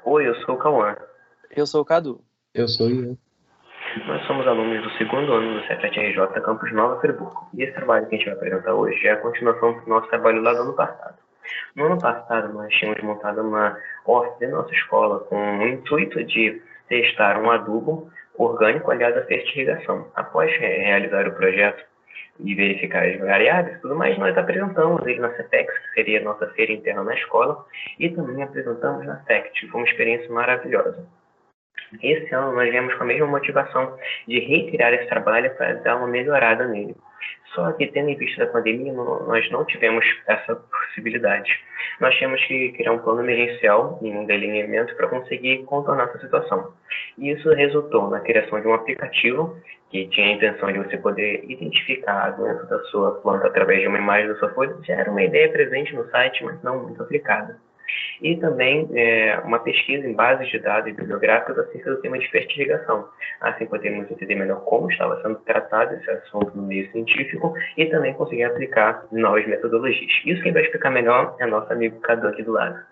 Oi, eu sou o Cauã. Eu sou o Cadu. Eu sou o Ian. Nós somos alunos do segundo ano do Cefet-RJ Campus Nova Friburgo. E esse trabalho que a gente vai apresentar hoje é a continuação do nosso trabalho lá do ano passado. No ano passado, nós tínhamos montado uma horta da nossa escola com o intuito de testar um adubo orgânico aliado à fertirrigação. Após realizar o projeto e verificar as variáveis e tudo mais, nós apresentamos ele na CETEX, que seria a nossa feira interna na escola, e também apresentamos na FECT. Foi uma experiência maravilhosa. Esse ano nós viemos com a mesma motivação de reiterar esse trabalho para dar uma melhorada nele. Só que, tendo em vista da pandemia, nós não tivemos essa possibilidade. Nós tínhamos que criar um plano emergencial e um delineamento para conseguir contornar essa situação. E isso resultou na criação de um aplicativo que tinha a intenção de você poder identificar a doença da sua planta através de uma imagem da sua folha. Já era uma ideia presente no site, mas não muito aplicada. E também uma pesquisa em bases de dados bibliográficas acerca do tema de fertirrigação. Assim podemos entender melhor como estava sendo tratado esse assunto no meio científico e também conseguir aplicar novas metodologias. Isso quem vai explicar melhor é nosso amigo Cadu aqui do lado.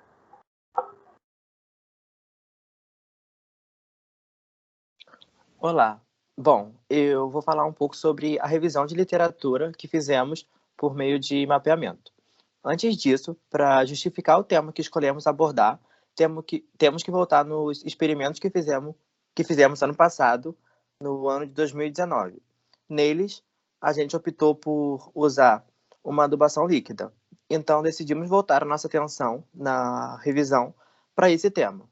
Olá. Bom, eu vou falar um pouco sobre a revisão de literatura que fizemos por meio de mapeamento. Antes disso, para justificar o tema que escolhemos abordar, temos que voltar nos experimentos que fizemos ano passado, no ano de 2019. Neles, a gente optou por usar uma adubação líquida. Então, decidimos voltar a nossa atenção na revisão para esse tema.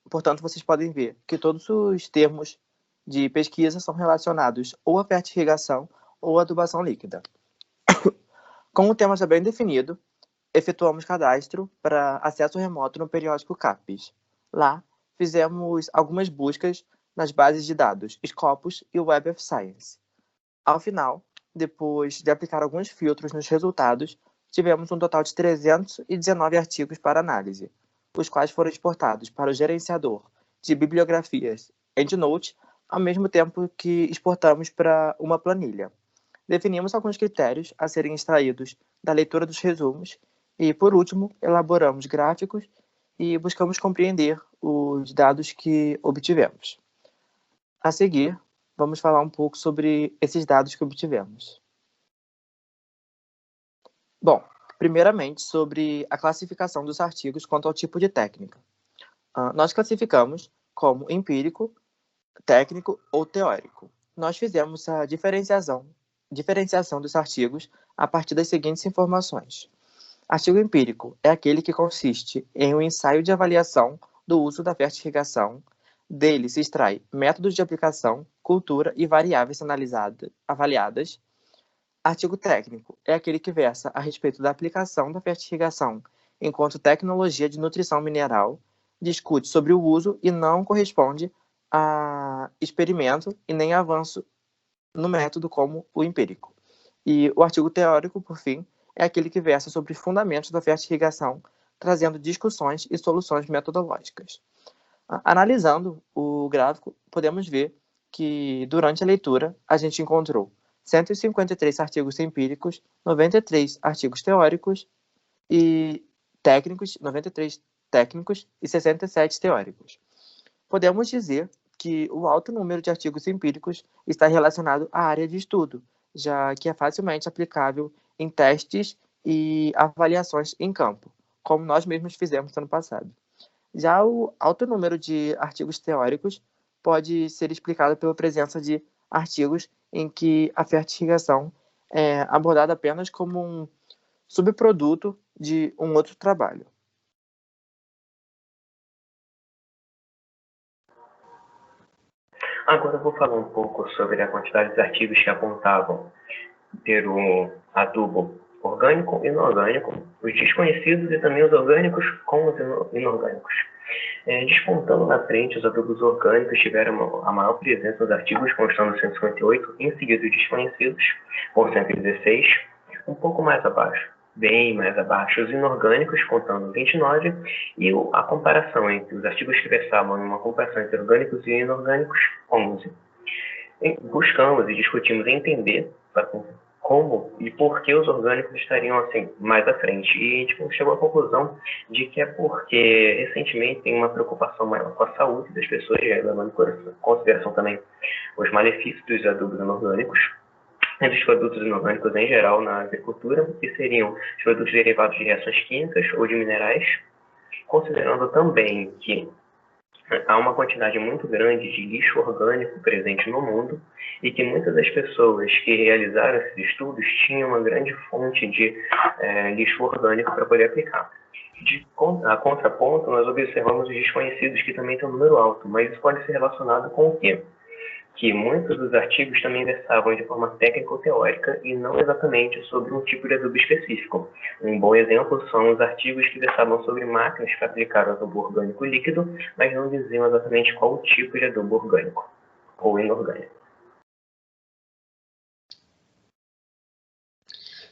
Portanto, vocês podem ver que todos os termos de pesquisa são relacionados ou à fertirrigação ou à adubação líquida. Com o tema já bem definido, efetuamos cadastro para acesso remoto no periódico CAPES. Lá, fizemos algumas buscas nas bases de dados Scopus e Web of Science. Ao final, depois de aplicar alguns filtros nos resultados, tivemos um total de 319 artigos para análise, os quais foram exportados para o gerenciador de bibliografias EndNote, ao mesmo tempo que exportamos para uma planilha. Definimos alguns critérios a serem extraídos da leitura dos resumos e, por último, elaboramos gráficos e buscamos compreender os dados que obtivemos. A seguir, vamos falar um pouco sobre esses dados que obtivemos. Bom, primeiramente, sobre a classificação dos artigos quanto ao tipo de técnica. Nós classificamos como empírico, técnico ou teórico. Nós fizemos a diferenciação dos artigos a partir das seguintes informações. Artigo empírico é aquele que consiste em um ensaio de avaliação do uso da fertirrigação. Dele se extrai métodos de aplicação, cultura e variáveis avaliadas. Artigo técnico é aquele que versa a respeito da aplicação da fertirrigação enquanto tecnologia de nutrição mineral, discute sobre o uso e não corresponde a experimento e nem avanço no método como o empírico. E o artigo teórico, por fim, é aquele que versa sobre os fundamentos da fertirrigação, trazendo discussões e soluções metodológicas. Analisando o gráfico, podemos ver que, durante a leitura, a gente encontrou 153 artigos empíricos, 93 artigos teóricos e técnicos, 93 técnicos e 67 teóricos. Podemos dizer que o alto número de artigos empíricos está relacionado à área de estudo, já que é facilmente aplicável em testes e avaliações em campo, como nós mesmos fizemos no ano passado. Já o alto número de artigos teóricos pode ser explicado pela presença de artigos em que a fertirrigação é abordada apenas como um subproduto de um outro trabalho. Agora eu vou falar um pouco sobre a quantidade de artigos que apontavam ter o adubo orgânico e inorgânico, os desconhecidos e também os orgânicos com os inorgânicos. Despontando na frente, os adubos orgânicos tiveram a maior presença nos artigos, constando 158, em seguida os desconhecidos, com 116, um pouco mais abaixo, bem mais abaixo, os inorgânicos, contando 29, e a comparação entre os artigos que versavam em uma comparação entre orgânicos e inorgânicos, 11. Buscamos e discutimos entender, para como e por que os orgânicos estariam assim mais à frente. E a gente chegou à conclusão de que é porque recentemente tem uma preocupação maior com a saúde das pessoas, levando em consideração também os malefícios dos adubos inorgânicos e dos produtos inorgânicos em geral na agricultura, que seriam os produtos derivados de reações químicas ou de minerais, considerando também que há uma quantidade muito grande de lixo orgânico presente no mundo e que muitas das pessoas que realizaram esses estudos tinham uma grande fonte de lixo orgânico para poder aplicar. A contraponto, nós observamos os desconhecidos, que também têm um número alto, mas isso pode ser relacionado com o quê? Que muitos dos artigos também versavam de forma técnica ou teórica e não exatamente sobre um tipo de adubo específico. Um bom exemplo são os artigos que versavam sobre máquinas para aplicar o adubo orgânico líquido, mas não diziam exatamente qual o tipo de adubo orgânico ou inorgânico.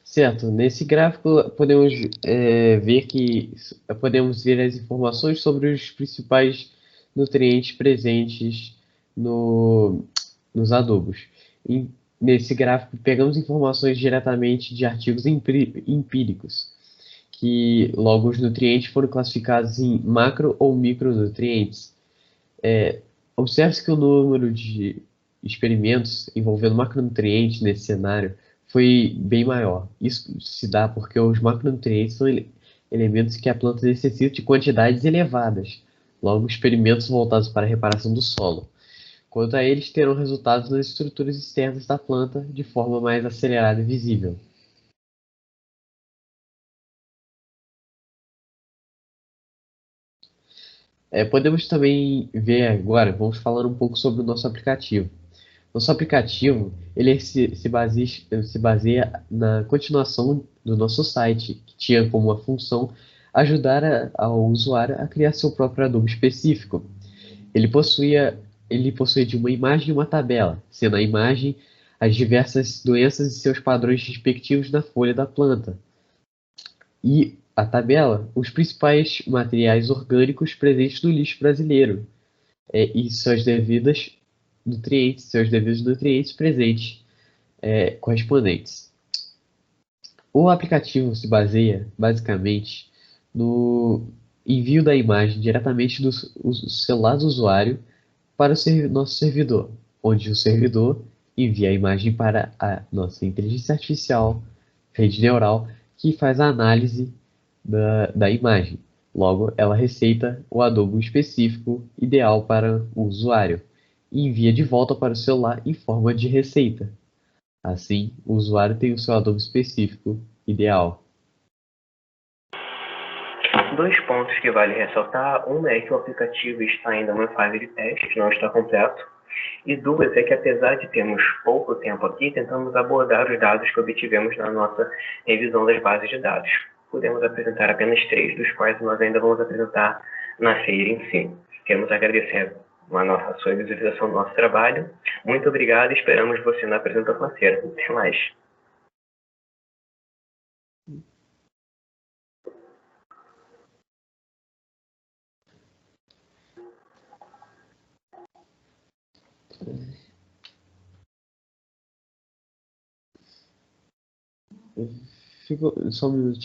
Certo, nesse gráfico podemos podemos ver as informações sobre os principais nutrientes presentes nos adubos. Nesse gráfico pegamos informações diretamente de artigos empíricos, que logo os nutrientes foram classificados em macro ou micronutrientes. Observe-se que o número de experimentos envolvendo macronutrientes nesse cenário foi bem maior. Isso se dá porque os macronutrientes são elementos que a planta necessita de quantidades elevadas, logo experimentos voltados para a reparação do solo. Quanto a eles, terão resultados nas estruturas externas da planta de forma mais acelerada e visível. Podemos também ver agora, vamos falar um pouco sobre o nosso aplicativo. Nosso aplicativo ele se baseia na continuação do nosso site, que tinha como uma função ajudar ao usuário a criar seu próprio adubo específico. Ele possuía de uma imagem e uma tabela, sendo a imagem as diversas doenças e seus padrões respectivos na folha da planta. E a tabela, os principais materiais orgânicos presentes no lixo brasileiro, e seus devidos nutrientes presentes correspondentes. O aplicativo se baseia, basicamente, no envio da imagem diretamente do celular do usuário para o nosso servidor, onde o servidor envia a imagem para a nossa inteligência artificial, rede neural, que faz a análise da imagem. Logo, ela receita o adubo específico ideal para o usuário e envia de volta para o celular em forma de receita. Assim, o usuário tem o seu adubo específico ideal. Dois pontos que vale ressaltar. Um é que o aplicativo está ainda em fase de teste, não está completo. E duas é que, apesar de termos pouco tempo aqui, tentamos abordar os dados que obtivemos na nossa revisão das bases de dados. Podemos apresentar apenas 3, dos quais nós ainda vamos apresentar na feira em si. Queremos agradecer a sua visualização do nosso trabalho. Muito obrigado e esperamos você na apresentação da feira. Até mais. Só um minutinho.